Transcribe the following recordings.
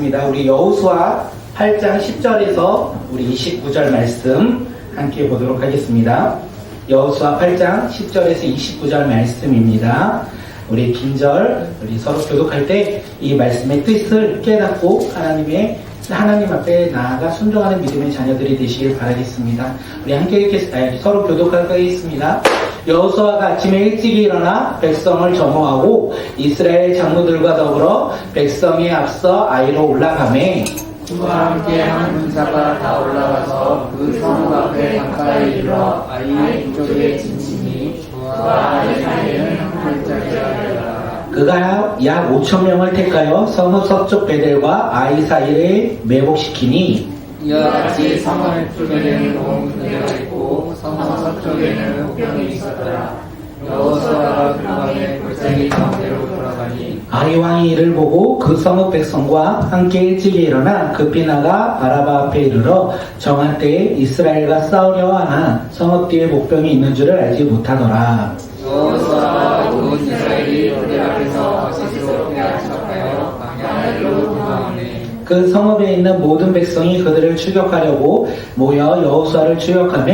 우리 여호수아 8장 10절에서 우리 29절 말씀 함께 보도록 하겠습니다. 여호수아 8장 10절에서 29절 말씀입니다. 우리 빈절 우리 서로 교독할 때 이 말씀의 뜻을 깨닫고 하나님 앞에 나아가 순종하는 믿음의 자녀들이 되시길 바라겠습니다. 우리 함께 서로 교독하겠습니다. 여호수아가 아침에 일찍 일어나 백성을 점호하고 이스라엘 장로들과 더불어 백성에 앞서 아이로 올라가매 그와 함께 한 군사가 다 올라가서 그 성읍 앞에 가까이 이르러 아이 이쪽에 진치니 그와 아이 사이에는 한 발짝이라 되더라. 그가 약 5,000명을 택하여 성읍 서쪽 베델과 아이 사이를 매복시키니 이와 같이 성읍 쪽에는 온 군대가 있고 성읍 서쪽에는 호병이 있었더라. 여호수아가 그 밤에 골짜기 가운데로 돌아가니 아이 왕이 이를 보고 그 성읍 백성과 함께 일찍 일어나 급히 나가 아라바 앞에 이르러 정한 때에 이스라엘과 싸우려 하나 성읍 뒤에 목병이 있는 줄을 알지 못하더라. 여호수아가 온 이스라엘이 그들 앞에서 거짓스럽게 악착하여 광야로 도망하니 그 성읍에 있는 모든 백성이 그들을 추격하려고 모여 여호수아를 추격하며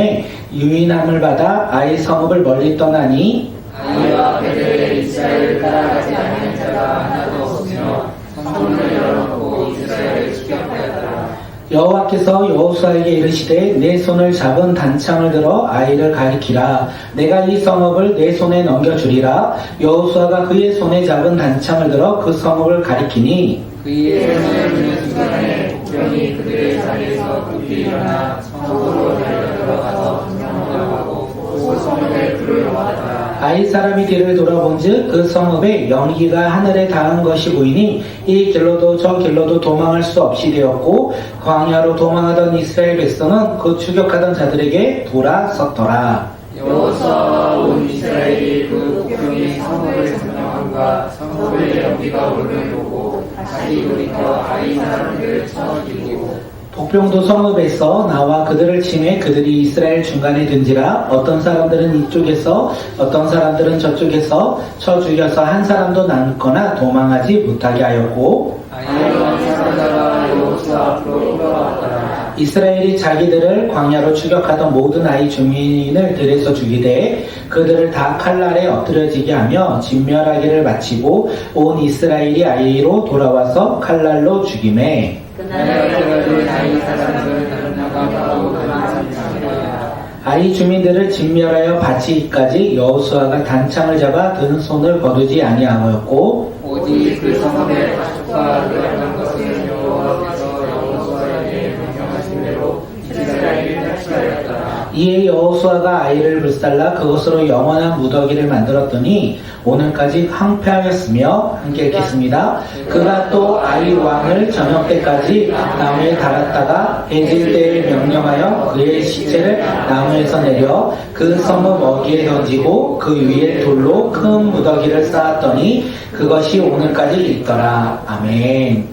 유인함을 받아 아이 성읍을 멀리 떠나니 아이와 베델에 이스라엘을 따라가지 않는 자가 하나도 없으며 성문을 열어놓고 이스라엘을 추격하였더라. 여호와께서 여호수아에게 이르시되 내 손을 잡은 단창을 들어 아이를 가리키라. 내가 이 성읍을 내 손에 넘겨주리라. 여호수아가 그의 손에 잡은 단창을 들어 그 성읍을 가리키니 그의 손에 드는 순간에 복병이 그들의 자리에서 급히 일어나 성읍으로 달려들어가서 점령하고 그 성읍에 불을 놓았더라. 아이 사람이 뒤를 돌아본즉 그 성읍에 연기가 하늘에 닿은 것이 보이니 이 길로도 저 길로도 도망할 수 없이 되었고 광야로 도망하던 이스라엘 백성은 그 추격하던 자들에게 돌아섰더라. 여호수아와 온 이스라엘이 그 복병이 성읍을 점령함과 성읍의 연기가 오르는 보고 다시 돌이켜 아이 사람들을 쳐 죽이고 복병도 성읍에서 나와 그들을 치매 그들이 이스라엘 중간에 든지라. 어떤 사람들은 이쪽에서 어떤 사람들은 저쪽에서 쳐 죽여서 한 사람도 남거나 도망하지 못하게 하였고 아이와 사람들아 여호수아 앞으로 끌어왔더라. 이스라엘이 자기들을 광야로 추격하던 모든 아이 주민을 들에서 죽이되 그들을 다 칼날에 엎드려지게 하며 진멸하기를 마치고 온 이스라엘이 아이로 돌아와서 칼날로 죽이매 그날 그들을 아이 사람들을 다른 나가고 단창이라. 아이 주민들을 진멸하여 바치기까지 여호수아가 단창을 잡아 든 손을 거두지 아니하였고 오직 그 성읍에 가축과 들어간 것은 여호와께서 여호수아에게 명령하신 대로 이스라엘이 탈취하였더라. 이에 여호수아가 아이를 불살라 그것으로 영원한 무더기를 만들었더니 오늘까지 황폐하였으며 함께 읽겠습니다. 그가 또 아이 왕을 저녁 때까지 나무에 달았다가 해질 때에 명령하여 그의 시체를 나무에서 내려 그 성읍 어귀에 던지고 그 위에 돌로 큰 무더기를 쌓았더니 그것이 오늘까지 있더라. 아멘.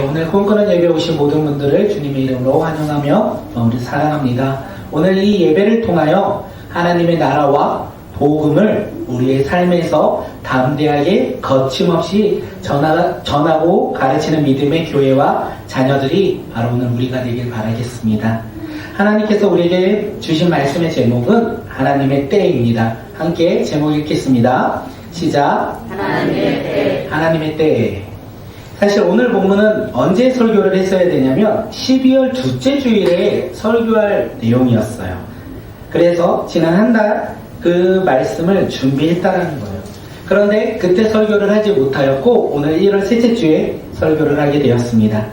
오늘 꿈꾸는 예배 오신 모든 분들을 주님의 이름으로 환영하며 우리 사랑합니다. 오늘 이 예배를 통하여 하나님의 나라와 복음을 우리의 삶에서 담대하게 거침없이 전하고 가르치는 믿음의 교회와 자녀들이 바로 오늘 우리가 되길 바라겠습니다. 하나님께서 우리에게 주신 말씀의 제목은 하나님의 때입니다. 함께 제목 읽겠습니다. 시작. 하나님의 때. 사실 오늘 본문은 언제 설교를 했어야 되냐면 12월 둘째 주일에 설교할 내용이었어요. 그래서 지난 한 달 그 말씀을 준비했다라는 거예요. 그런데 그때 설교를 하지 못하였고 오늘 1월 셋째 주에 설교를 하게 되었습니다.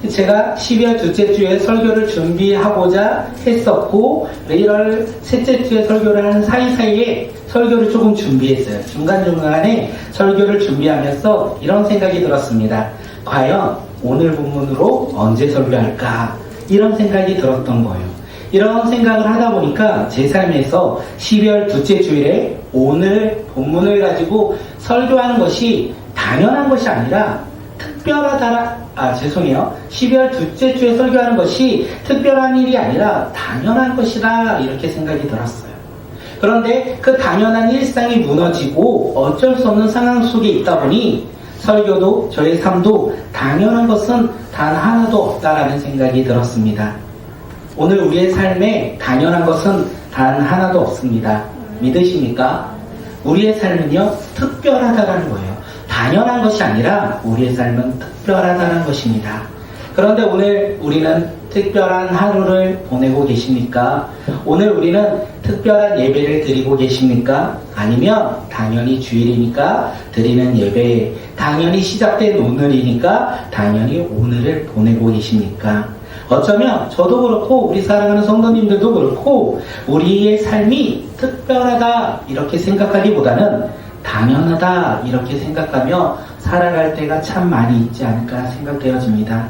제가 12월 둘째 주에 설교를 준비하고자 했었고 1월 셋째 주에 설교를 하는 사이사이에 설교를 조금 준비했어요. 중간중간에 설교를 준비하면서 이런 생각이 들었습니다. 과연 오늘 본문으로 언제 설교할까? 이런 생각이 들었던 거예요. 이런 생각을 하다 보니까 제 삶에서 12월 둘째 주일에 오늘 본문을 가지고 설교하는 것이 당연한 것이 아니라 죄송해요. 12월 둘째 주에 설교하는 것이 특별한 일이 아니라 당연한 것이다 이렇게 생각이 들었어요. 그런데 그 당연한 일상이 무너지고 어쩔 수 없는 상황 속에 있다 보니 설교도 저의 삶도 당연한 것은 단 하나도 없다라는 생각이 들었습니다. 오늘 우리의 삶에 당연한 것은 단 하나도 없습니다. 믿으십니까? 우리의 삶은요, 특별하다라는 거예요. 당연한 것이 아니라 우리의 삶은 특별하다는 것입니다. 그런데 오늘 우리는 특별한 하루를 보내고 계십니까? 오늘 우리는 특별한 예배를 드리고 계십니까? 아니면 당연히 주일이니까 드리는 예배, 당연히 시작된 오늘이니까 당연히 오늘을 보내고 계십니까? 어쩌면 저도 그렇고 우리 사랑하는 성도님들도 그렇고 우리의 삶이 특별하다 이렇게 생각하기보다는 당연하다 이렇게 생각하며 살아갈 때가 참 많이 있지 않을까 생각되어집니다.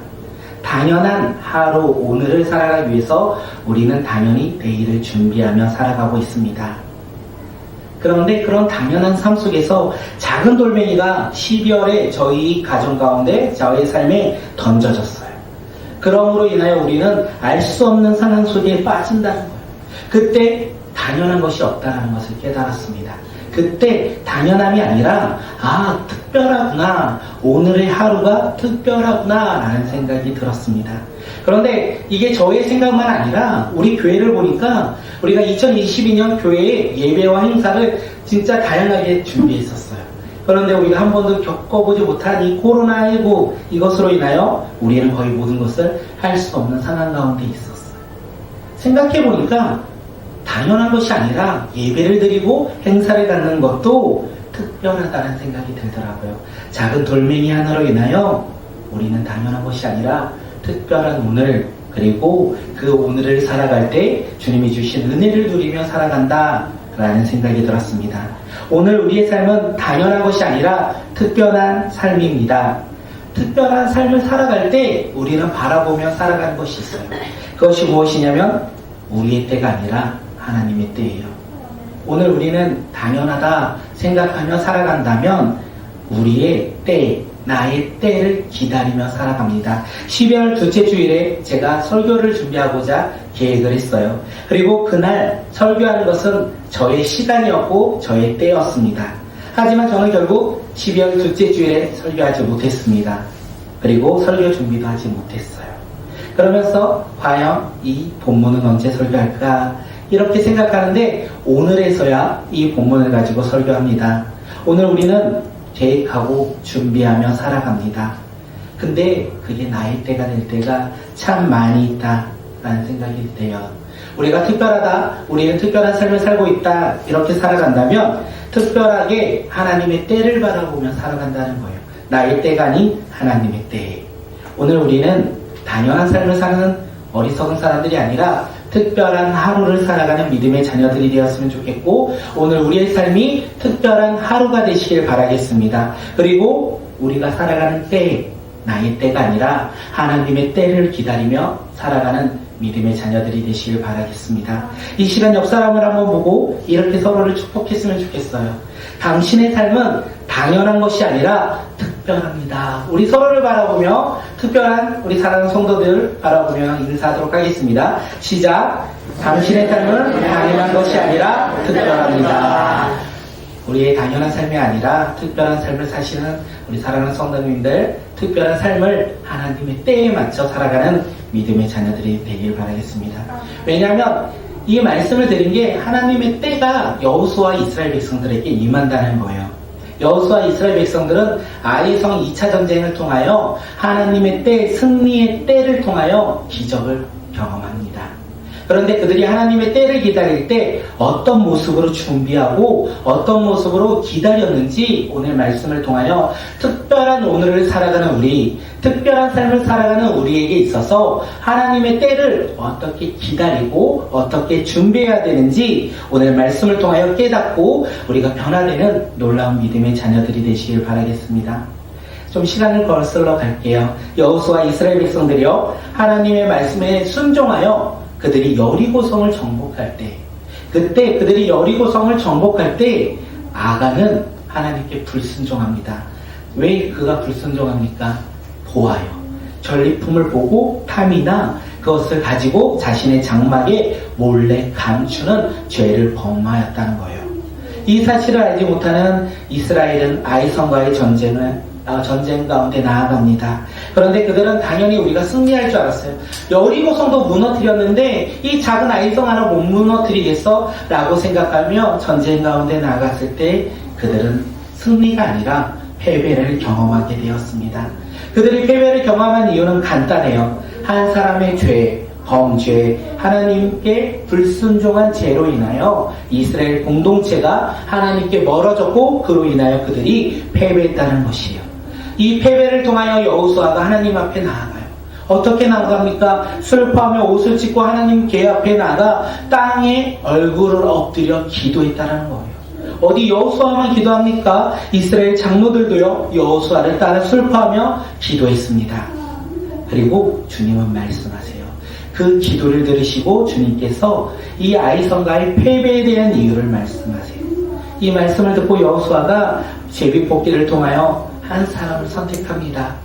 당연한 하루 오늘을 살아가기 위해서 우리는 당연히 내일을 준비하며 살아가고 있습니다. 그런데 그런 당연한 삶 속에서 작은 돌멩이가 12월에 저희 가정 가운데 저의 삶에 던져졌어요. 그러므로 인하여 우리는 알 수 없는 상황 속에 빠진다는 거예요. 그때 당연한 것이 없다는 것을 깨달았습니다. 그때 당연함이 아니라 특별하구나, 오늘의 하루가 특별하구나 라는 생각이 들었습니다. 그런데 이게 저의 생각만 아니라 우리 교회를 보니까 우리가 2022년 교회의 예배와 행사를 진짜 다양하게 준비했었어요. 그런데 우리가 한 번도 겪어보지 못한 이 코로나19 이것으로 인하여 우리는 거의 모든 것을 할 수 없는 상황 가운데 있었어요. 생각해보니까 당연한 것이 아니라 예배를 드리고 행사를 갖는 것도 특별하다는 생각이 들더라고요. 작은 돌멩이 하나로 인하여 우리는 당연한 것이 아니라 특별한 오늘, 그리고 그 오늘을 살아갈 때 주님이 주신 은혜를 누리며 살아간다 라는 생각이 들었습니다. 오늘 우리의 삶은 당연한 것이 아니라 특별한 삶입니다. 특별한 삶을 살아갈 때 우리는 바라보며 살아가는 것이 있어요. 그것이 무엇이냐면 우리의 때가 아니라 하나님의 때예요. 오늘 우리는 당연하다 생각하며 살아간다면 우리의 때, 나의 때를 기다리며 살아갑니다. 12월 둘째 주일에 제가 설교를 준비하고자 계획을 했어요. 그리고 그날 설교하는 것은 저의 시간이었고 저의 때였습니다. 하지만 저는 결국 12월 둘째 주일에 설교하지 못했습니다. 그리고 설교 준비도 하지 못했어요. 그러면서 과연 이 본문은 언제 설교할까? 이렇게 생각하는데 오늘에서야 이 본문을 가지고 설교합니다. 오늘 우리는 계획하고 준비하며 살아갑니다. 근데 그게 나의 때가 될 때가 참 많이 있다 라는 생각이 돼요. 우리가 특별하다, 우리는 특별한 삶을 살고 있다 이렇게 살아간다면 특별하게 하나님의 때를 바라보며 살아간다는 거예요. 나의 때가 아닌 하나님의 때. 오늘 우리는 당연한 삶을 사는 어리석은 사람들이 아니라 특별한 하루를 살아가는 믿음의 자녀들이 되었으면 좋겠고 오늘 우리의 삶이 특별한 하루가 되시길 바라겠습니다. 그리고 우리가 살아가는 때, 나의 때가 아니라 하나님의 때를 기다리며 살아가는 믿음의 자녀들이 되시길 바라겠습니다. 이 시간 옆 사람을 한번 보고 이렇게 서로를 축복했으면 좋겠어요. 당신의 삶은 당연한 것이 아니라 특별합니다. 우리 서로를 바라보며 특별한 우리 사랑하는 성도들 바라보며 인사하도록 하겠습니다. 시작. 당신의 삶은 당연한 것이 아니라 특별합니다. 우리의 당연한 삶이 아니라 특별한 삶을 사시는 우리 사랑하는 성도님들, 특별한 삶을 하나님의 때에 맞춰 살아가는 믿음의 자녀들이 되길 바라겠습니다. 왜냐하면 이 말씀을 드린 게 하나님의 때가 여호수아 이스라엘 백성들에게 임한다는 거예요. 여호수아 이스라엘 백성들은 아이성 2차 전쟁을 통하여 하나님의 때, 승리의 때를 통하여 기적을 경험합니다. 그런데 그들이 하나님의 때를 기다릴 때 어떤 모습으로 준비하고 어떤 모습으로 기다렸는지 오늘 말씀을 통하여 특별한 오늘을 살아가는 우리, 특별한 삶을 살아가는 우리에게 있어서 하나님의 때를 어떻게 기다리고 어떻게 준비해야 되는지 오늘 말씀을 통하여 깨닫고 우리가 변화되는 놀라운 믿음의 자녀들이 되시길 바라겠습니다. 좀 시간을 거슬러 갈게요. 여호수아 이스라엘 백성들이요, 하나님의 말씀에 순종하여 그들이 여리고성을 정복할 때, 그때 그들이 여리고성을 정복할 때 아간은 하나님께 불순종합니다. 왜 그가 불순종합니까? 보아요. 전리품을 보고 탐이나 그것을 가지고 자신의 장막에 몰래 감추는 죄를 범하였다는 거예요. 이 사실을 알지 못하는 이스라엘은 아이성과의 전쟁을 전쟁 가운데 나아갑니다. 그런데 그들은 당연히 우리가 승리할 줄 알았어요. 여리고성도 무너뜨렸는데 이 작은 아이성 하나 못 무너뜨리겠어? 라고 생각하며 전쟁 가운데 나아갔을 때 그들은 승리가 아니라 패배를 경험하게 되었습니다. 그들이 패배를 경험한 이유는 간단해요. 한 사람의 죄, 범죄, 하나님께 불순종한 죄로 인하여 이스라엘 공동체가 하나님께 멀어졌고 그로 인하여 그들이 패배했다는 것이에요. 이 패배를 통하여 여호수아가 하나님 앞에 나아가요. 어떻게 나아갑니까? 슬퍼하며 옷을 찢고 하나님 궤 앞에 나아가 땅에 얼굴을 엎드려 기도했다는 거예요. 어디 여호수아만 기도합니까? 이스라엘 장로들도요, 여호수아를 따라 슬퍼하며 기도했습니다. 그리고 주님은 말씀하세요. 그 기도를 들으시고 주님께서 이 아이성가의 패배에 대한 이유를 말씀하세요. 이 말씀을 듣고 여호수아가 제비뽑기를 통하여 한 사람을 선택합니다.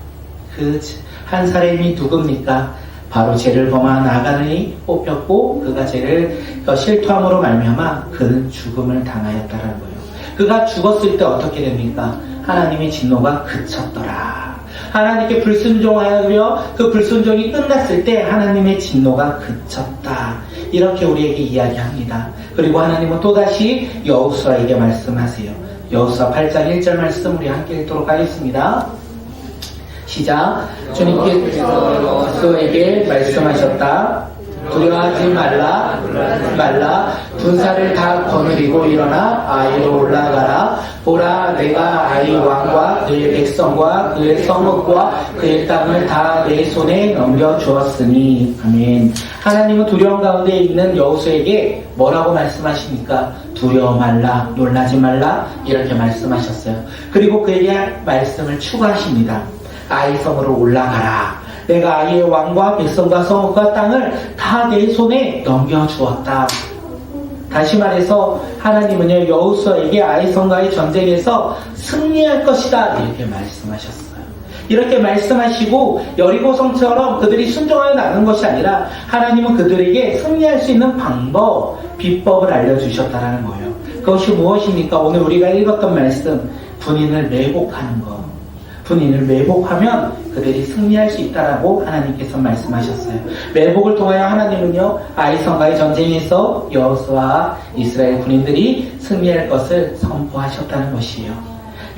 그 한 사람이 누굽니까? 바로 죄를 범한 아간이 뽑혔고 그가 죄를 실토함으로 말미암아 그는 죽음을 당하였다는 거예요. 그가 죽었을 때 어떻게 됩니까? 하나님의 진노가 그쳤더라. 하나님께 불순종하여 그 불순종이 끝났을 때 하나님의 진노가 그쳤다. 이렇게 우리에게 이야기합니다. 그리고 하나님은 또다시 여호수아에게 말씀하세요. 여호수아 8장 1절 말씀 우리 함께 읽도록 하겠습니다. 시작. 주님께서 여호수아에게 말씀하셨다. 두려워하지 말라. 군사를 다 거느리고 일어나 아이로 올라가라. 보라, 내가 아이 왕과 그의 백성과 그의 성읍과 그의 땅을 다 내 손에 넘겨주었으니. 아멘. 하나님은 두려움 가운데 있는 여호수아에게 뭐라고 말씀하십니까? 두려워 말라, 놀라지 말라, 이렇게 말씀하셨어요. 그리고 그에게 말씀을 추가하십니다. 아이성으로 올라가라. 내가 아이의 왕과 백성과 성읍과 땅을 다 내 손에 넘겨주었다. 다시 말해서 하나님은요, 여호수아에게 아이성과의 전쟁에서 승리할 것이다. 이렇게 말씀하셨어요. 이렇게 말씀하시고 여리고성처럼 그들이 순종하여 나가는 것이 아니라 하나님은 그들에게 승리할 수 있는 방법, 비법을 알려주셨다는 거예요. 그것이 무엇입니까? 오늘 우리가 읽었던 말씀, 군인을 매복하는 것. 군인을 매복하면 그들이 승리할 수 있다라고 하나님께서 말씀하셨어요. 매복을 통하여 하나님은요, 아이성과의 전쟁에서 여호수아와 이스라엘 군인들이 승리할 것을 선포하셨다는 것이에요.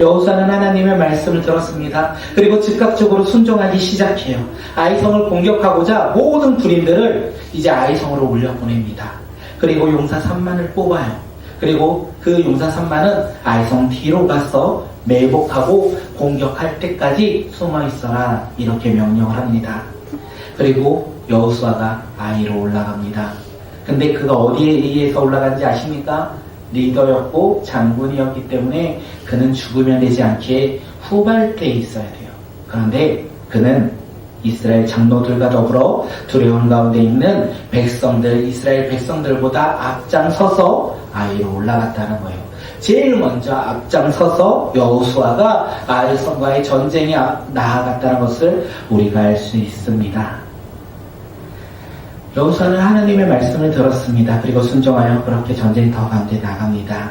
여호수아는 하나님의 말씀을 들었습니다. 그리고 즉각적으로 순종하기 시작해요. 아이성을 공격하고자 모든 군인들을 이제 아이성으로 올려보냅니다. 그리고 용사 3만을 뽑아요. 그리고 그 용사 3만은 아이성 뒤로 가서 매복하고 공격할 때까지 숨어 있어라, 이렇게 명령을 합니다. 그리고 여호수아가 아이로 올라갑니다. 근데 그가 어디에 의해서 올라간지 아십니까? 리더였고 장군이었기 때문에 그는 죽으면 되지 않게 후발대에 있어야 돼요. 그런데 그는 이스라엘 장로들과 더불어 두려움 가운데 있는 백성들, 이스라엘 백성들보다 앞장서서 아이로 올라갔다는 거예요. 제일 먼저 앞장서서 여호수아가 아이성과의 전쟁에 나아갔다는 것을 우리가 알 수 있습니다. 여호수아는 하나님의 말씀을 들었습니다. 그리고 순종하여 그렇게 전쟁터 가운데 나갑니다.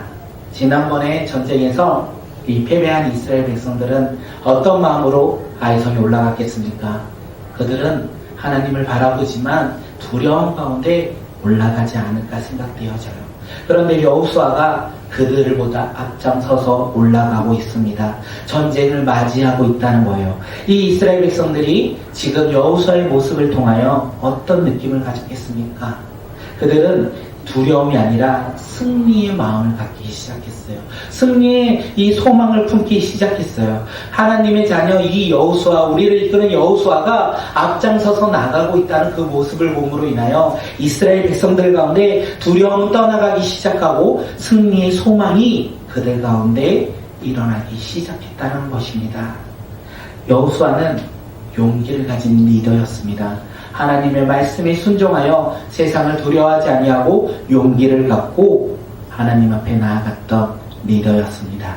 지난번에 전쟁에서 이 패배한 이스라엘 백성들은 어떤 마음으로 아이성에 올라갔겠습니까? 그들은 하나님을 바라보지만 두려움 가운데 올라가지 않을까 생각되어져요. 그런데 여호수아가 그들보다 앞장서서 올라가고 있습니다. 전쟁을 맞이하고 있다는 거예요. 이 이스라엘 백성들이 지금 여호수아의 모습을 통하여 어떤 느낌을 가졌겠습니까? 그들은 두려움이 아니라 승리의 마음을 갖기 시작했어요. 승리의 이 소망을 품기 시작했어요. 하나님의 자녀 이 여호수아, 우리를 이끄는 여호수아가 앞장서서 나가고 있다는 그 모습을 봄으로 인하여 이스라엘 백성들 가운데 두려움은 떠나가기 시작하고 승리의 소망이 그들 가운데 일어나기 시작했다는 것입니다. 여호수아는 용기를 가진 리더였습니다. 하나님의 말씀에 순종하여 세상을 두려워하지 아니하고 용기를 갖고 하나님 앞에 나아갔던 리더였습니다.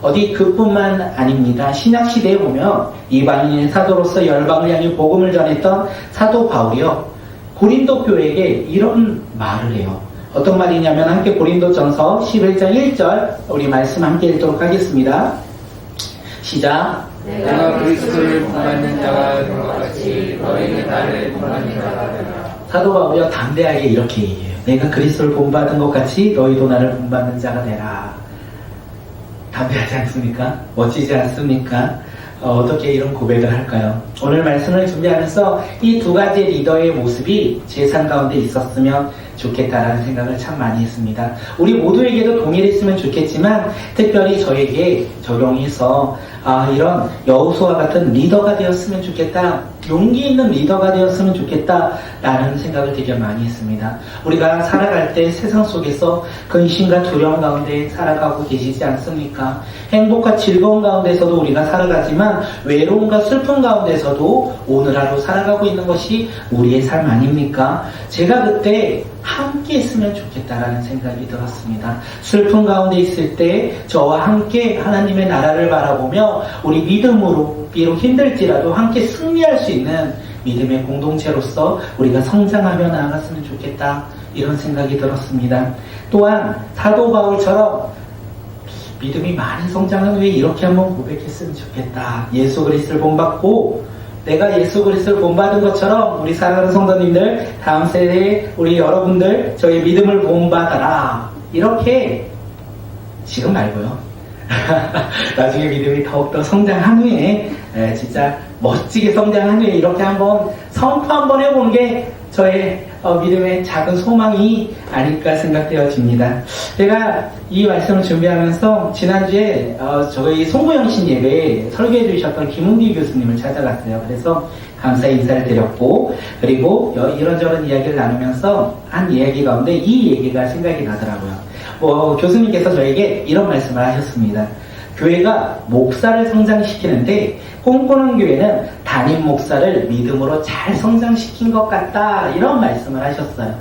어디 그뿐만 아닙니다. 신약시대에 보면 이방인의 사도로서 열방을 향해 복음을 전했던 사도 바울이요, 고린도 교회에게 이런 말을 해요. 어떤 말이냐면 함께 고린도전서 11장 1절 우리 말씀 함께 읽도록 하겠습니다. 시작. 내가 그리스도를 본받는 자가 된 것 같이 너희는 나를 본받는 자가 되라. 사도 바울이 담대하게 이렇게 얘기해요. 내가 그리스도를 본받은 것 같이 너희도 나를 본받는 자가 되라. 담대하지 않습니까? 멋지지 않습니까? 어떻게 이런 고백을 할까요? 오늘 말씀을 준비하면서 이 두 가지 리더의 모습이 제 삶 가운데 있었으면 좋겠다라는 생각을 참 많이 했습니다. 우리 모두에게도 동일했으면 좋겠지만 특별히 저에게 적용해서 이런 여호수아 같은 리더가 되었으면 좋겠다, 용기 있는 리더가 되었으면 좋겠다라는 생각을 되게 많이 했습니다. 우리가 살아갈 때 세상 속에서 근심과 두려움 가운데 살아가고 계시지 않습니까? 행복과 즐거움 가운데서도 우리가 살아가지만 외로움과 슬픔 가운데서도 오늘 하루 살아가고 있는 것이 우리의 삶 아닙니까? 제가 그때 함께 했으면 좋겠다라는 생각이 들었습니다. 슬픔 가운데 있을 때 저와 함께 하나님의 나라를 바라보며 우리 믿음으로 비록 힘들지라도 함께 승리할 수 있는 믿음의 공동체로서 우리가 성장하며 나아갔으면 좋겠다, 이런 생각이 들었습니다. 또한 사도 바울처럼 믿음이 많이 성장한 후에 이렇게 한번 고백했으면 좋겠다. 예수 그리스도를 본받고 내가 예수 그리스도를 본받은 것처럼 우리 사랑하는 성도님들, 다음 세대의 우리 여러분들 저의 믿음을 본받아라. 이렇게 지금 말고요. 나중에 믿음이 더욱더 성장한 후에 진짜 멋지게 성장한 후에 이렇게 한번 선포 한번 해보는 게 저의 믿음의 작은 소망이 아닐까 생각되어집니다. 제가 이 말씀을 준비하면서 지난주에 저희 송구영신 예배에 설교해 주셨던 김웅기 교수님을 찾아갔어요. 그래서 감사 인사를 드렸고, 그리고 이런저런 이야기를 나누면서 한 이야기 가운데 이 얘기가 생각이 나더라고요. 교수님께서 저에게 이런 말씀을 하셨습니다. 교회가 목사를 성장시키는데 꿈꾸는 교회는 담임 목사를 믿음으로 잘 성장시킨 것 같다, 이런 말씀을 하셨어요.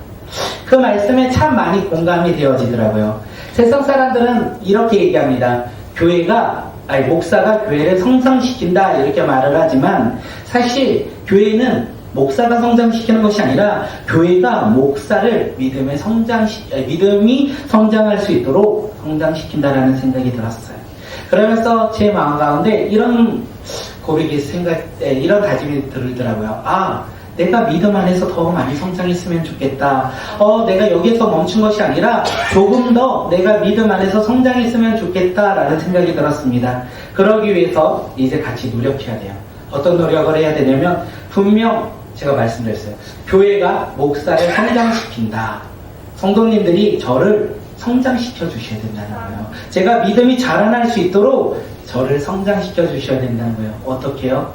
그 말씀에 참 많이 공감이 되어지더라고요. 세상 사람들은 이렇게 얘기합니다. 목사가 교회를 성장시킨다, 이렇게 말을 하지만 사실 교회는 목사가 성장시키는 것이 아니라 교회가 목사를 믿음이 성장할 수 있도록 성장시킨다라는 생각이 들었어요. 그러면서 제 마음 가운데 이런 이런 다짐이 들더라고요. 내가 믿음 안에서 더 많이 성장했으면 좋겠다. 내가 여기에서 멈춘 것이 아니라 조금 더 내가 믿음 안에서 성장했으면 좋겠다라는 생각이 들었습니다. 그러기 위해서 이제 같이 노력해야 돼요. 어떤 노력을 해야 되냐면, 분명 제가 말씀드렸어요. 교회가 목사를 성장시킨다. 성도님들이 저를 성장시켜 주셔야 된다는 거예요. 제가 믿음이 자라날 수 있도록 저를 성장시켜 주셔야 된다는 거예요. 어떻게요?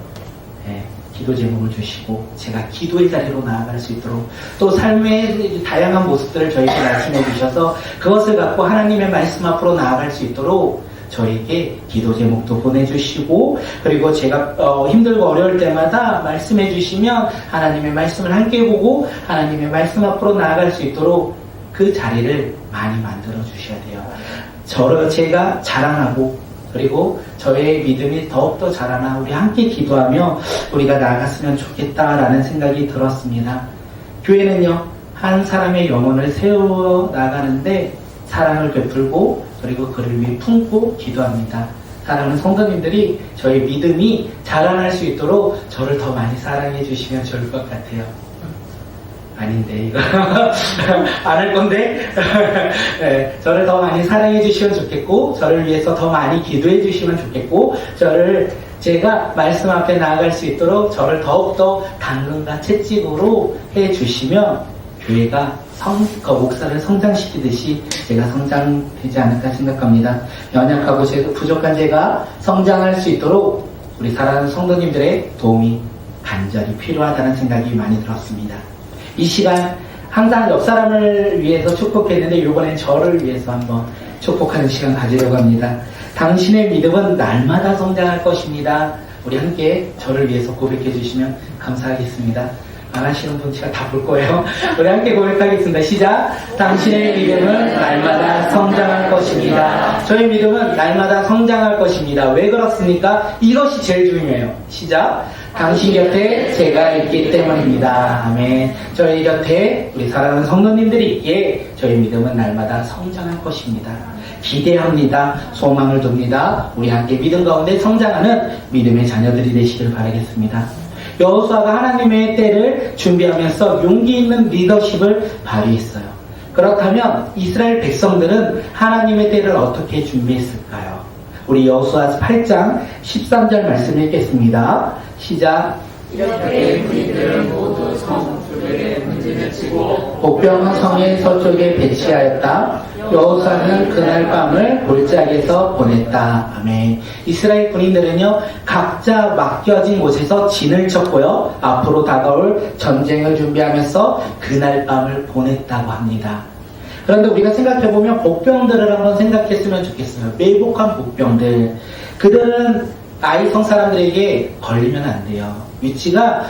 기도 제목을 주시고 제가 기도의 자리로 나아갈 수 있도록, 또 삶의 다양한 모습들을 저에게 말씀해 주셔서 그것을 갖고 하나님의 말씀 앞으로 나아갈 수 있도록 저에게 기도 제목도 보내주시고, 그리고 제가 힘들고 어려울 때마다 말씀해 주시면 하나님의 말씀을 함께 보고 하나님의 말씀 앞으로 나아갈 수 있도록 그 자리를 많이 만들어 주셔야 돼요. 제가 자라나고, 그리고 저의 믿음이 더욱더 자라나 우리 함께 기도하며 우리가 나아갔으면 좋겠다라는 생각이 들었습니다. 교회는요, 한 사람의 영혼을 세워 나가는데 사랑을 베풀고, 그리고 그를 위해 품고 기도합니다. 사랑하는 성도님들이 저의 믿음이 자라날 수 있도록 저를 더 많이 사랑해 주시면 좋을 것 같아요. 아닌데 이거 안 할 건데 저를 더 많이 사랑해 주시면 좋겠고, 저를 위해서 더 많이 기도해 주시면 좋겠고, 제가 말씀 앞에 나아갈 수 있도록 저를 더욱더 당근과 채찍으로 해 주시면 교회가 목사를 성장시키듯이 제가 성장되지 않을까 생각합니다. 연약하고 부족한 제가 성장할 수 있도록 우리 사랑하는 성도님들의 도움이 간절히 필요하다는 생각이 많이 들었습니다. 이 시간 항상 옆 사람을 위해서 축복했는데 이번엔 저를 위해서 한번 축복하는 시간 가지려고 합니다. 당신의 믿음은 날마다 성장할 것입니다. 우리 함께 저를 위해서 고백해 주시면 감사하겠습니다. 안 하시는 분 제가 다 볼 거예요. 우리 함께 고백하겠습니다. 시작. 당신의 믿음은 날마다 성장할 것입니다. 저의 믿음은 날마다 성장할 것입니다. 왜 그렇습니까? 이것이 제일 중요해요. 시작. 당신 곁에 제가 있기 때문입니다. 아멘. 저희 곁에 우리 사랑하는 성도님들이 있기에 저희 믿음은 날마다 성장할 것입니다. 기대합니다. 소망을 둡니다. 우리 함께 믿음 가운데 성장하는 믿음의 자녀들이 되시길 바라겠습니다. 여호수아가 하나님의 때를 준비하면서 용기 있는 리더십을 발휘했어요. 그렇다면 이스라엘 백성들은 하나님의 때를 어떻게 준비했을까요? 우리 여호수아 8장 13절 말씀 읽겠습니다. 시작. 이렇게 그들은 모두 성 주변에 문지를 치고 복병 성의 서쪽에 배치하였다. 여호수아는 그날 밤을 골짜기에서 보냈다. 아멘. 이스라엘 군인들은요, 각자 맡겨진 곳에서 진을 쳤고요, 앞으로 다가올 전쟁을 준비하면서 그날 밤을 보냈다고 합니다. 그런데 우리가 생각해보면 복병들을 한번 생각했으면 좋겠어요. 매복한 복병들. 그들은 아이성 사람들에게 걸리면 안 돼요. 위치가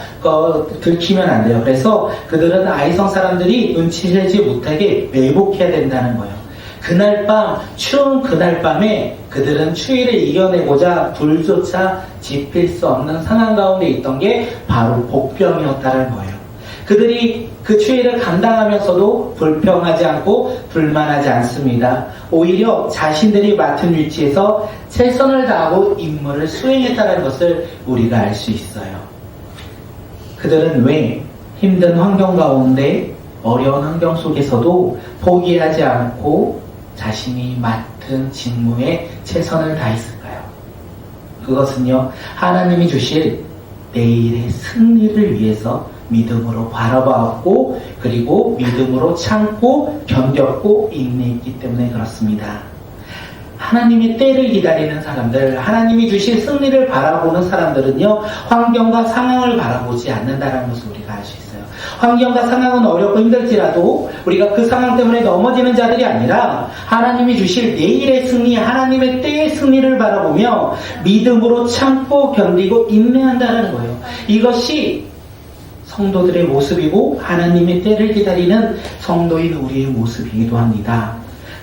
들키면 안 돼요. 그래서 그들은 아이성 사람들이 눈치채지 못하게 매복해야 된다는 거예요. 그날 밤, 추운 그날 밤에 그들은 추위를 이겨내고자 불조차 지필 수 없는 상황 가운데 있던 게 바로 복병이었다는 거예요. 그들이 그 추위를 감당하면서도 불평하지 않고 불만하지 않습니다. 오히려 자신들이 맡은 위치에서 최선을 다하고 임무를 수행했다는 것을 우리가 알 수 있어요. 그들은 왜 힘든 환경 가운데 어려운 환경 속에서도 포기하지 않고 자신이 맡은 직무에 최선을 다했을까요? 그것은요, 하나님이 주실 내일의 승리를 위해서 믿음으로 바라보았고, 그리고 믿음으로 참고 견뎠고 인내했기 때문에 그렇습니다. 하나님의 때를 기다리는 사람들, 하나님이 주실 승리를 바라보는 사람들은요, 환경과 상황을 바라보지 않는다는 것을 우리가 알 수 있어요. 환경과 상황은 어렵고 힘들지라도 우리가 그 상황 때문에 넘어지는 자들이 아니라 하나님이 주실 내일의 승리, 하나님의 때의 승리를 바라보며 믿음으로 참고 견디고 인내한다는 거예요. 이것이 성도들의 모습이고 하나님의 때를 기다리는 성도인 우리의 모습이기도 합니다.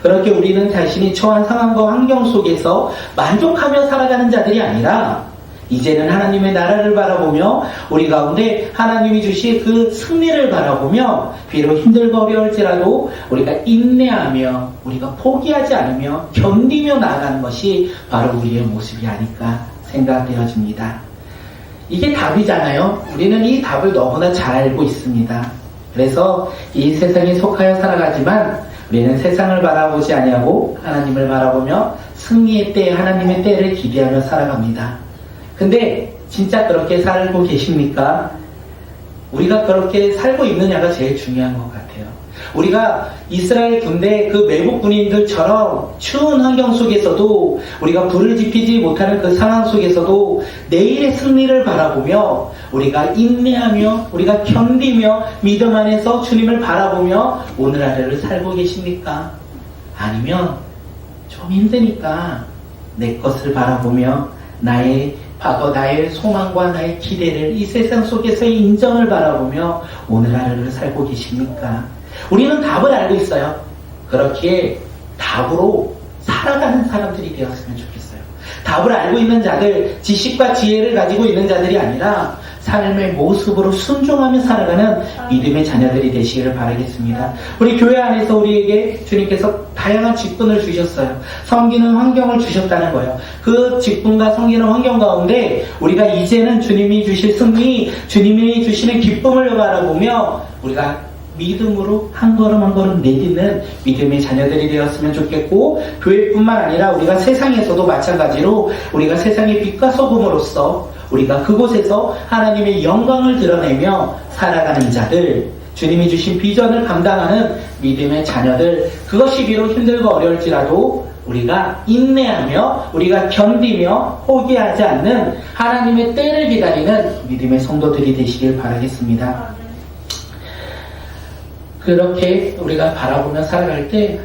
그렇게 우리는 자신이 처한 상황과 환경 속에서 만족하며 살아가는 자들이 아니라 이제는 하나님의 나라를 바라보며 우리 가운데 하나님이 주실 그 승리를 바라보며 비록 힘들고 어려울지라도 우리가 인내하며 우리가 포기하지 않으며 견디며 나아가는 것이 바로 우리의 모습이 아닐까 생각되어집니다. 이게 답이잖아요. 우리는 이 답을 너무나 잘 알고 있습니다. 그래서 이 세상에 속하여 살아가지만 우리는 세상을 바라보지 아니하고 하나님을 바라보며 승리의 때, 하나님의 때를 기대하며 살아갑니다. 근데 진짜 그렇게 살고 계십니까? 우리가 그렇게 살고 있느냐가 제일 중요한 것 같아요. 우리가 이스라엘 군대 그 매복 군인들처럼 추운 환경 속에서도 우리가 불을 지피지 못하는 그 상황 속에서도 내일의 승리를 바라보며 우리가 인내하며 우리가 견디며 믿음 안에서 주님을 바라보며 오늘 하루를 살고 계십니까? 아니면 좀 힘드니까 내 것을 바라보며 나의 과거, 나의 소망과 나의 기대를 이 세상 속에서의 인정을 바라보며 오늘 하루를 살고 계십니까? 우리는 답을 알고 있어요. 그렇기에 답으로 살아가는 사람들이 되었으면 좋겠어요. 답을 알고 있는 자들, 지식과 지혜를 가지고 있는 자들이 아니라 삶의 모습으로 순종하며 살아가는 믿음의 자녀들이 되시기를 바라겠습니다. 우리 교회 안에서 우리에게 주님께서 다양한 직분을 주셨어요. 섬기는 환경을 주셨다는 거예요. 그 직분과 섬기는 환경 가운데 우리가 이제는 주님이 주실 승리, 주님이 주시는 기쁨을 바라보며 우리가 믿음으로 한 걸음 한 걸음 내딛는 믿음의 자녀들이 되었으면 좋겠고, 교회뿐만 아니라 우리가 세상에서도 마찬가지로 우리가 세상의 빛과 소금으로서 우리가 그곳에서 하나님의 영광을 드러내며 살아가는 자들, 주님이 주신 비전을 감당하는 믿음의 자녀들, 그것이 비록 힘들고 어려울지라도 우리가 인내하며 우리가 견디며 포기하지 않는 하나님의 때를 기다리는 믿음의 성도들이 되시길 바라겠습니다. 그렇게 우리가 바라보며 살아갈 때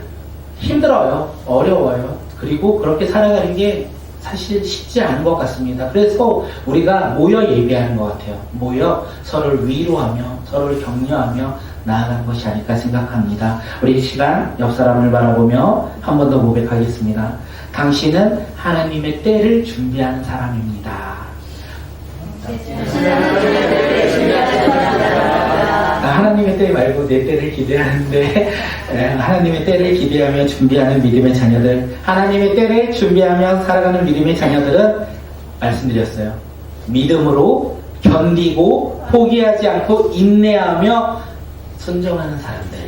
힘들어요. 어려워요. 그리고 그렇게 살아가는 게 사실 쉽지 않은 것 같습니다. 그래서 우리가 모여 예배하는 것 같아요. 모여 서로를 위로하며 서로를 격려하며 나아가는 것이 아닐까 생각합니다. 우리 이 시간 옆 사람을 바라보며 한 번 더 고백하겠습니다. 당신은 하나님의 때를 준비하는 사람입니다. 하나님의 하나님의 때 말고 내 때를 기대하는데 하나님의 때를 기대하며 준비하는 믿음의 자녀들, 하나님의 때를 준비하며 살아가는 믿음의 자녀들은 말씀드렸어요. 믿음으로 견디고 포기하지 않고 인내하며 순종하는 사람들,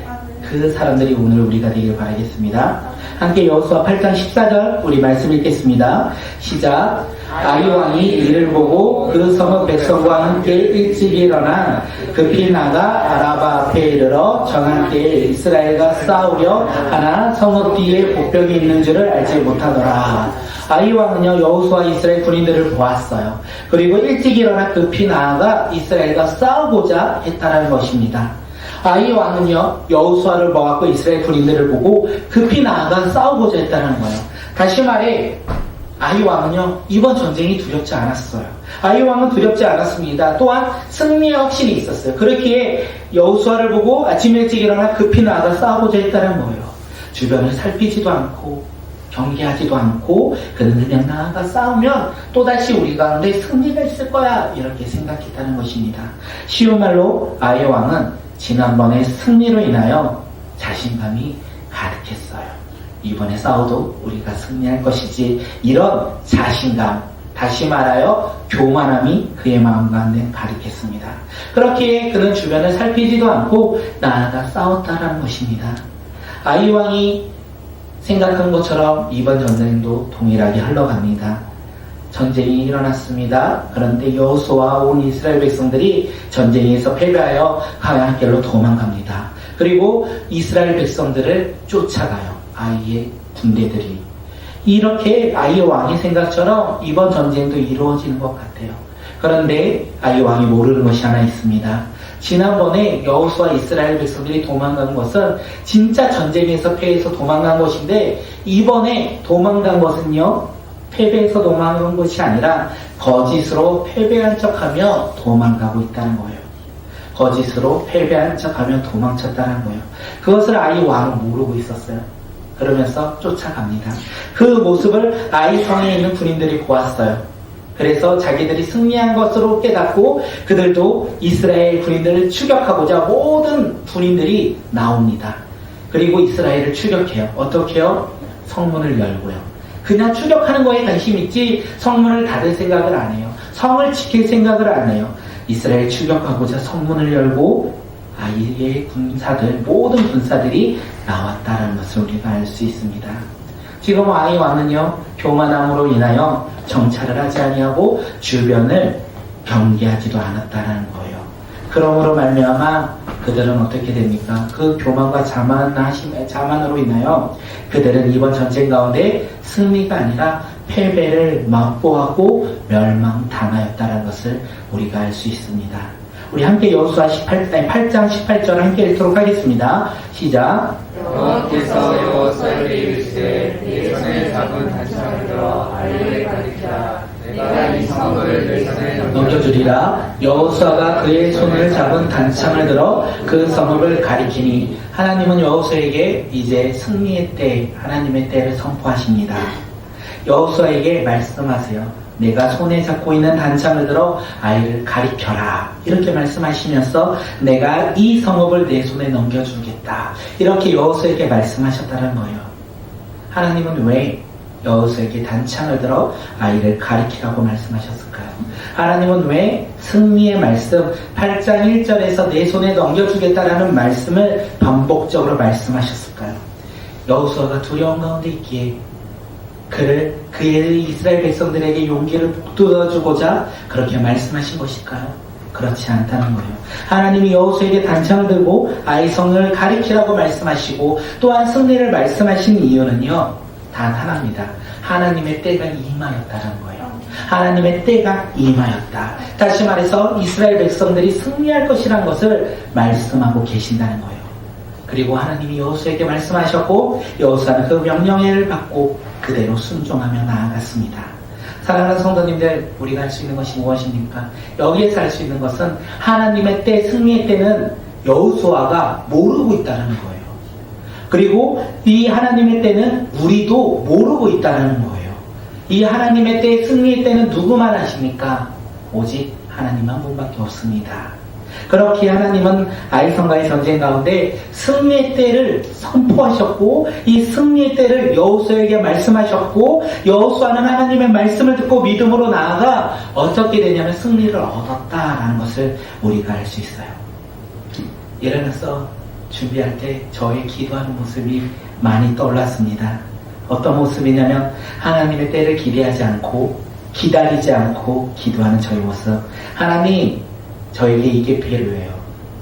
그 사람들이 오늘 우리가 되길 바라겠습니다. 함께 여호수아 8장 14절 우리 말씀 읽겠습니다. 시작. 아이 왕이 이를 보고 그 성읍 백성과 함께 일찍 일어나 급히 나가 아라바 앞에 이르러 정한 때에 이스라엘과 싸우려 하나 성읍 뒤에 복벽이 있는 줄을 알지 못하더라. 아이 왕은요 여호수아 이스라엘 군인들을 보았어요. 그리고 일찍 일어나 급히 나아가 이스라엘과 싸우고자 했다라는 것입니다. 아이 왕은요 여호수아를 보았고 이스라엘 군인들을 보고 급히 나아가 싸우고자 했다는 거예요. 다시 말해 아이 왕은요 이번 전쟁이 두렵지 않았어요. 아이 왕은 두렵지 않았습니다. 또한 승리의 확신이 있었어요. 그렇기에 여호수아를 보고 아침 일찍 일어나 급히 나아가 싸우고자 했다는 거예요. 주변을 살피지도 않고 경계하지도 않고 그는 그냥 나아가 싸우면 또다시 우리 가운데 승리가 있을 거야 이렇게 생각했다는 것입니다. 쉬운 말로 아이 왕은 지난번의 승리로 인하여 자신감이 가득했어요. 이번에 싸워도 우리가 승리할 것이지 이런 자신감, 다시 말하여 교만함이 그의 마음 가운데 가득했습니다. 그렇기에 그는 주변을 살피지도 않고 나아가 싸웠다라는 것입니다. 아이 왕이 생각한 것처럼 이번 전쟁도 동일하게 흘러갑니다. 전쟁이 일어났습니다. 그런데 여호수아와 온 이스라엘 백성들이 전쟁에서 패배하여 광야 길로 도망갑니다. 그리고 이스라엘 백성들을 쫓아가요. 아이의 군대들이. 이렇게 아이 왕의 생각처럼 이번 전쟁도 이루어지는 것 같아요. 그런데 아이 왕이 모르는 것이 하나 있습니다. 지난번에 여호수아 이스라엘 백성들이 도망간 것은 진짜 전쟁에서 패해서 도망간 것인데 이번에 도망간 것은요 패배해서 도망간 것이 아니라 거짓으로 패배한 척하며 도망가고 있다는 거예요. 거짓으로 패배한 척하며 도망쳤다는 거예요. 그것을 아이 왕은 모르고 있었어요. 그러면서 쫓아갑니다. 그 모습을 아이 성에 있는 군인들이 보았어요. 그래서 자기들이 승리한 것으로 깨닫고 그들도 이스라엘 군인들을 추격하고자 모든 군인들이 나옵니다. 그리고 이스라엘을 추격해요. 어떻게 해요? 성문을 열고요. 그냥 추격하는 거에 관심 있지 성문을 닫을 생각을 안 해요. 성을 지킬 생각을 안 해요. 이스라엘 추격하고자 성문을 열고 아이의 군사들, 모든 군사들이 나왔다는 것을 우리가 알 수 있습니다. 지금 아이 왕은요 교만함으로 인하여 정찰을 하지 아니하고 주변을 경계하지도 않았다는 거예요. 그러므로 말미암아 그들은 어떻게 됩니까? 그 교만과 자만으로 인하여 그들은 이번 전쟁 가운데 승리가 아니라 패배를 맛보았고 멸망당하였다는 것을 우리가 알 수 있습니다. 우리 함께 여호수아 8장 18절 함께 읽도록 하겠습니다. 시작. 여호와께서 여호수아에게 이르시되 네 손에 잡은 단창을 들어 아이를 가리키라. 내가 이 성읍을 내 손에 넘겨주리라. 여호수아가 그의 손을 잡은 단창을 들어 그 성읍을 가리키니 하나님은 여호수아에게 이제 승리의 때, 하나님의 때를 선포하십니다. 여호수아에게 말씀하세요. 내가 손에 잡고 있는 단창을 들어 아이를 가리켜라. 이렇게 말씀하시면서 내가 이 성읍을 내 손에 넘겨주겠다. 이렇게 여호수아에게 말씀하셨다는 거예요. 하나님은 왜 여호수아에게 단창을 들어 아이를 가리키라고 말씀하셨을까요? 하나님은 왜 승리의 말씀 8장 1절에서 내 손에 넘겨주겠다라는 말씀을 반복적으로 말씀하셨을까요? 여호수아가 두려움 가운데 있기에 그의 이스라엘 백성들에게 용기를 북돋아주고자 그렇게 말씀하신 것일까요? 그렇지 않다는 거예요. 하나님이 여호수아에게 단창을 들고 아이 성을 가리키라고 말씀하시고 또한 승리를 말씀하신 이유는요 단 하나입니다. 하나님의 때가 임하였다는 거예요. 하나님의 때가 임하였다. 다시 말해서 이스라엘 백성들이 승리할 것이라는 것을 말씀하고 계신다는 거예요. 그리고 하나님이 여호수아에게 말씀하셨고 여호수아는 그 명령을 받고 그대로 순종하며 나아갔습니다. 사랑하는 성도님들, 우리가 할 수 있는 것이 무엇입니까? 여기에서 할 수 있는 것은 하나님의 때, 승리의 때는 여호수아가 모르고 있다는 거예요. 그리고 이 하나님의 때는 우리도 모르고 있다는 거예요. 이 하나님의 때, 승리의 때는 누구만 아십니까? 오직 하나님 한 분밖에 없습니다. 그렇게 하나님은 아이성과의 전쟁 가운데 승리의 때를 선포하셨고 이 승리의 때를 여호수아에게 말씀하셨고 여호수아는 하나님의 말씀을 듣고 믿음으로 나아가 어떻게 되냐면 승리를 얻었다라는 것을 우리가 알 수 있어요. 일어나서 준비할 때 저의 기도하는 모습이 많이 떠올랐습니다. 어떤 모습이냐면 하나님의 때를 기대하지 않고 기다리지 않고 기도하는 저의 모습. 하나님, 저에게 이게 필요해요.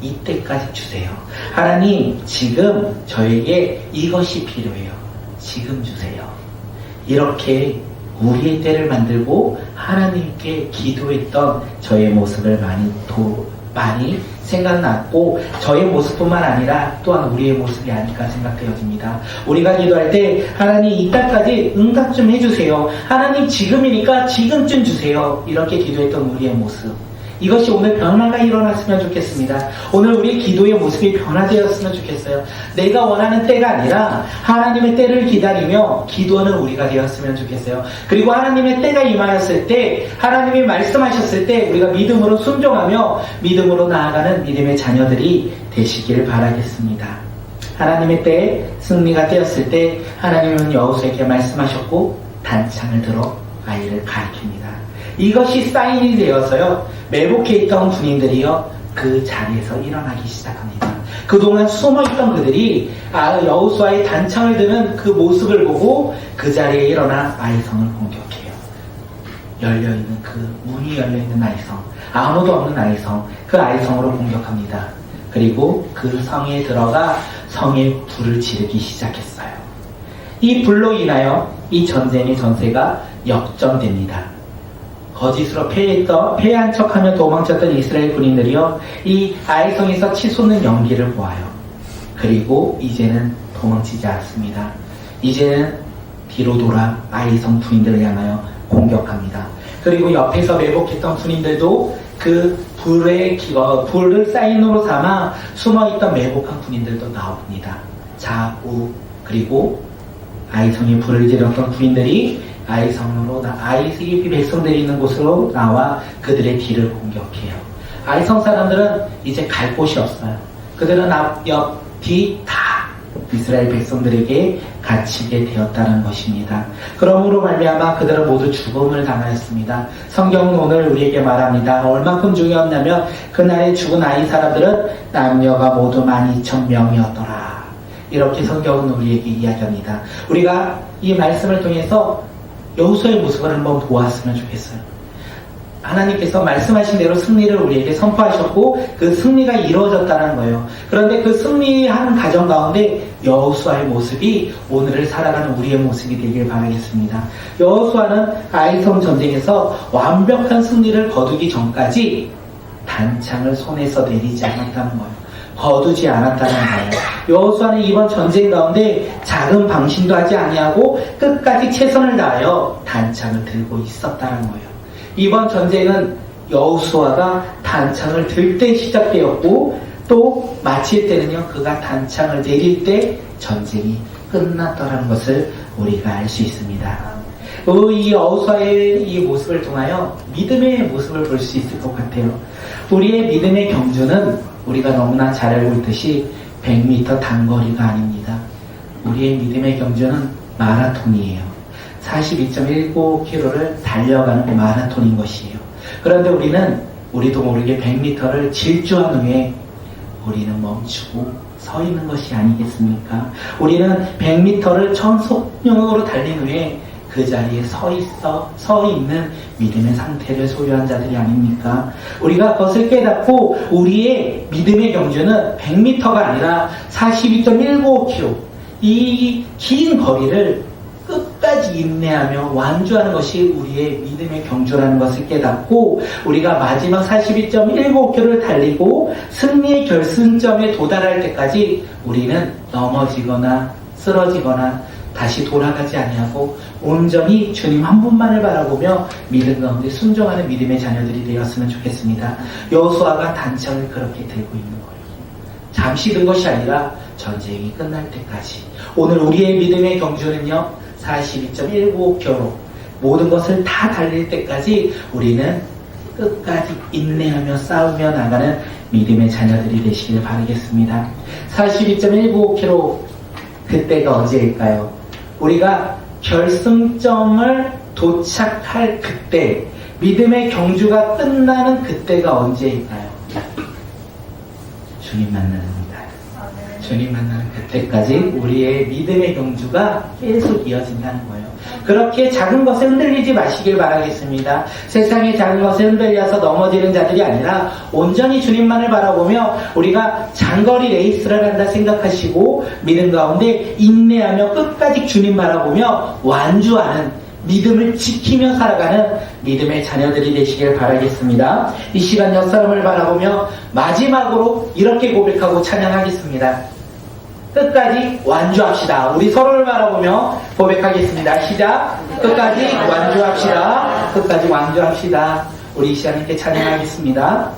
이때까지 주세요. 하나님, 지금 저에게 이것이 필요해요. 지금 주세요. 이렇게 우리의 때를 만들고 하나님께 기도했던 저의 모습을 많이 생각났고 저의 모습뿐만 아니라 또한 우리의 모습이 아닐까 생각되어집니다. 우리가 기도할 때 하나님 이때까지 응답 좀 해주세요. 하나님 지금이니까 지금쯤 주세요. 이렇게 기도했던 우리의 모습. 이것이 오늘 변화가 일어났으면 좋겠습니다. 오늘 우리의 기도의 모습이 변화되었으면 좋겠어요. 내가 원하는 때가 아니라 하나님의 때를 기다리며 기도하는 우리가 되었으면 좋겠어요. 그리고 하나님의 때가 임하였을 때 하나님이 말씀하셨을 때 우리가 믿음으로 순종하며 믿음으로 나아가는 믿음의 자녀들이 되시기를 바라겠습니다. 하나님의 때에 승리가 되었을 때 하나님은 여호수아에게 말씀하셨고 단창을 들어 아이를 가리킵니다. 이것이 사인이 되어서요 매복해 있던 군인들이요 그 자리에서 일어나기 시작합니다. 그동안 숨어있던 그들이 여호수아의 단창을 드는 그 모습을 보고 그 자리에 일어나 아이성을 공격해요. 열려있는 그 문이 열려있는 아이성, 아무도 없는 아이성, 그 아이성으로 공격합니다. 그리고 그 성에 들어가 성에 불을 지르기 시작했어요. 이 불로 인하여 이 전쟁의 전세가 역전됩니다. 거짓으로 패한 척하며 도망쳤던 이스라엘 군인들이요 이 아이성에서 치솟는 연기를 보아요. 그리고 이제는 도망치지 않습니다. 이제는 뒤로 돌아 아이성 군인들을 향하여 공격합니다. 그리고 옆에서 매복했던 군인들도 그 불을 사인으로 삼아 숨어있던 매복한 군인들도 나옵니다. 좌우 그리고 아이성에 불을 지렸던 군인들이 아이성으로 아이성이 백성들이 있는 곳으로 나와 그들의 뒤를 공격해요. 아이성 사람들은 이제 갈 곳이 없어요. 그들은 앞, 옆, 뒤 다 이스라엘 백성들에게 갇히게 되었다는 것입니다. 그러므로 말미암아 그들은 모두 죽음을 당하였습니다. 성경은 오늘 우리에게 말합니다. 얼만큼 중요했냐면 그날에 죽은 아이 사람들은 남녀가 모두 12,000명이었더라. 이렇게 성경은 우리에게 이야기합니다. 우리가 이 말씀을 통해서 여호수아의 모습을 한번 보았으면 좋겠어요. 하나님께서 말씀하신 대로 승리를 우리에게 선포하셨고 그 승리가 이루어졌다는 거예요. 그런데 그 승리하는 과정 가운데 여호수아의 모습이 오늘을 살아가는 우리의 모습이 되길 바라겠습니다. 여호수아는 아이성 전쟁에서 완벽한 승리를 거두기 전까지 단창을 손에서 내리지 않았다는 거예요. 거두지 않았다는 거예요. 여호수아는 이번 전쟁 가운데 작은 방심도 하지 아니하고 끝까지 최선을 다하여 단창을 들고 있었다는 거예요. 이번 전쟁은 여호수아가 단창을 들 때 시작되었고 또 마칠 때는요 그가 단창을 내릴 때 전쟁이 끝났다는 것을 우리가 알 수 있습니다. 이 여호수아의 이 모습을 통하여 믿음의 모습을 볼 수 있을 것 같아요. 우리의 믿음의 경주는 우리가 너무나 잘 알고 있듯이 100m 단거리가 아닙니다. 우리의 믿음의 경주는 마라톤이에요. 42.19km를 달려가는 마라톤인 것이에요. 그런데 우리도 모르게 100m를 질주한 후에 우리는 멈추고 서 있는 것이 아니겠습니까? 우리는 100m를 청속력으로 달린 후에 그 자리에 서 있는 믿음의 상태를 소유한 자들이 아닙니까? 우리가 그것을 깨닫고 우리의 믿음의 경주는 100m가 아니라 42.195km 이 긴 거리를 끝까지 인내하며 완주하는 것이 우리의 믿음의 경주라는 것을 깨닫고 우리가 마지막 42.195km를 달리고 승리의 결승점에 도달할 때까지 우리는 넘어지거나 쓰러지거나 다시 돌아가지 아니하고 온전히 주님 한 분만을 바라보며 믿음 가운데 순종하는 믿음의 자녀들이 되었으면 좋겠습니다. 여호수아가 단창을 그렇게 들고 있는 거예요. 잠시 든 것이 아니라 전쟁이 끝날 때까지. 오늘 우리의 믿음의 경주는요 42.195km 모든 것을 다 달릴 때까지 우리는 끝까지 인내하며 싸우며 나가는 믿음의 자녀들이 되시길 바라겠습니다. 42.195km 그때가 언제일까요? 우리가 결승점을 도착할 그때, 믿음의 경주가 끝나는 그때가 언제일까요? 주님 만나는 날. 주님 만나는 그때까지 우리의 믿음의 경주가 계속 이어진다는 거예요. 그렇게 작은 것에 흔들리지 마시길 바라겠습니다. 세상의 작은 것에 흔들려서 넘어지는 자들이 아니라 온전히 주님만을 바라보며 우리가 장거리 레이스를 한다 생각하시고 믿음 가운데 인내하며 끝까지 주님 바라보며 완주하는, 믿음을 지키며 살아가는 믿음의 자녀들이 되시길 바라겠습니다. 이 시간 옆 사람을 바라보며 마지막으로 이렇게 고백하고 찬양하겠습니다. 끝까지 완주합시다. 우리 서로를 바라보며 고백하겠습니다. 시작. 끝까지 완주합시다. 끝까지 완주합시다. 우리 이 시간 이렇게 찬양하겠습니다.